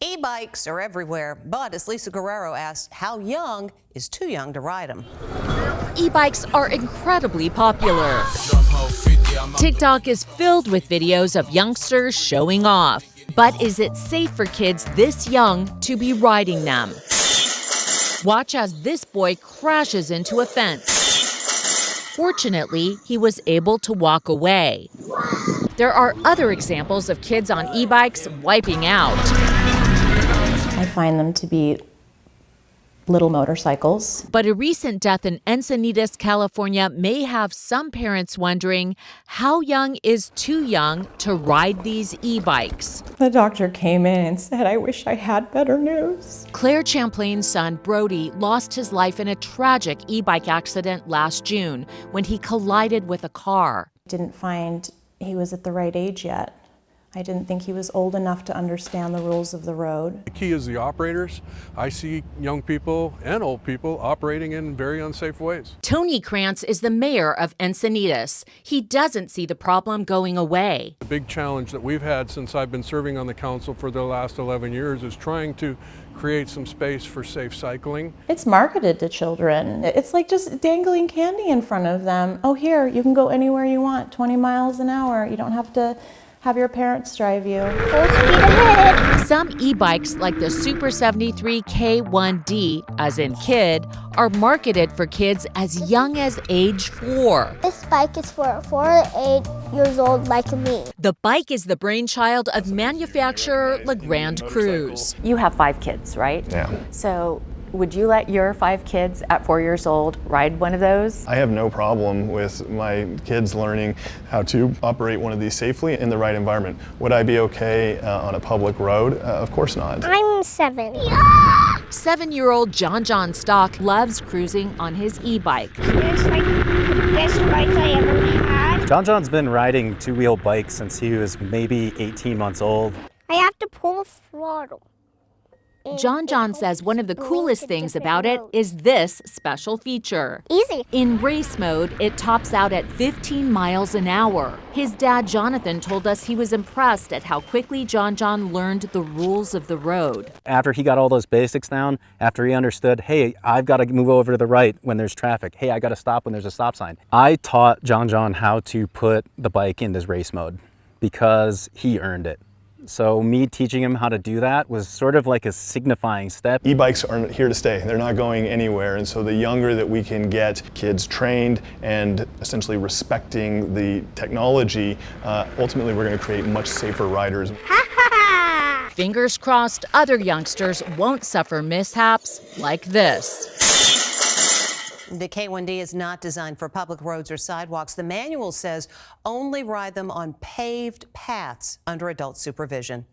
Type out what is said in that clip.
E-bikes are everywhere, but as Lisa Guerrero asked, how young is too young to ride them? E-bikes are incredibly popular. TikTok is filled with videos of youngsters showing off. But is it safe for kids this young to be riding them? Watch as this boy crashes into a fence. Fortunately, he was able to walk away. There are other examples of kids on e-bikes wiping out. I find them to be little motorcycles. But a recent death in Encinitas, California may have some parents wondering how young is too young to ride these e-bikes. The doctor came in and said, I wish I had better news. Claire Champlain's son, Brody, lost his life in a tragic e-bike accident last June when he collided with a car. Didn't find he was at the right age yet. I didn't think he was old enough to understand the rules of the road. The key is the operators. I see young people and old people operating in very unsafe ways. Tony Krantz is the mayor of Encinitas. He doesn't see the problem going away. The big challenge that we've had since I've been serving on the council for the last 11 years is trying to create some space for safe cycling. It's marketed to children. It's like just dangling candy in front of them. Oh, here, you can go anywhere you want, 20 miles an hour. You don't have to have your parents drive you. Full speed ahead. Some e-bikes like the Super73 K1D, as in kid, are marketed for kids as young as age 4. This bike is for 4 to 8 years old like me. The bike is the brainchild of manufacturer Legrand Cruise. You have 5 kids, right? Yeah. So would you let your 5 kids at 4 years old ride one of those? I have no problem with my kids learning how to operate one of these safely in the right environment. Would I be okay on a public road? Of course not. I'm 7. 7-year-old John Stock loves cruising on his e-bike. It's like the best bike I ever had. John's been riding two-wheel bikes since he was maybe 18 months old. I have to pull the throttle. John says one of the coolest things about it is this special feature. Easy. In race mode, it tops out at 15 miles an hour. His dad, Jonathan, told us he was impressed at how quickly John learned the rules of the road. After he got all those basics down, after he understood, hey, I've got to move over to the right when there's traffic. Hey, I got to stop when there's a stop sign. I taught John how to put the bike in this race mode because he earned it. So me teaching him how to do that was sort of like a signifying step. E-bikes aren't here to stay. They're not going anywhere. And so the younger that we can get kids trained and essentially respecting the technology, ultimately we're going to create much safer riders. Fingers crossed other youngsters won't suffer mishaps like this. The K1D is not designed for public roads or sidewalks. The manual says only ride them on paved paths under adult supervision.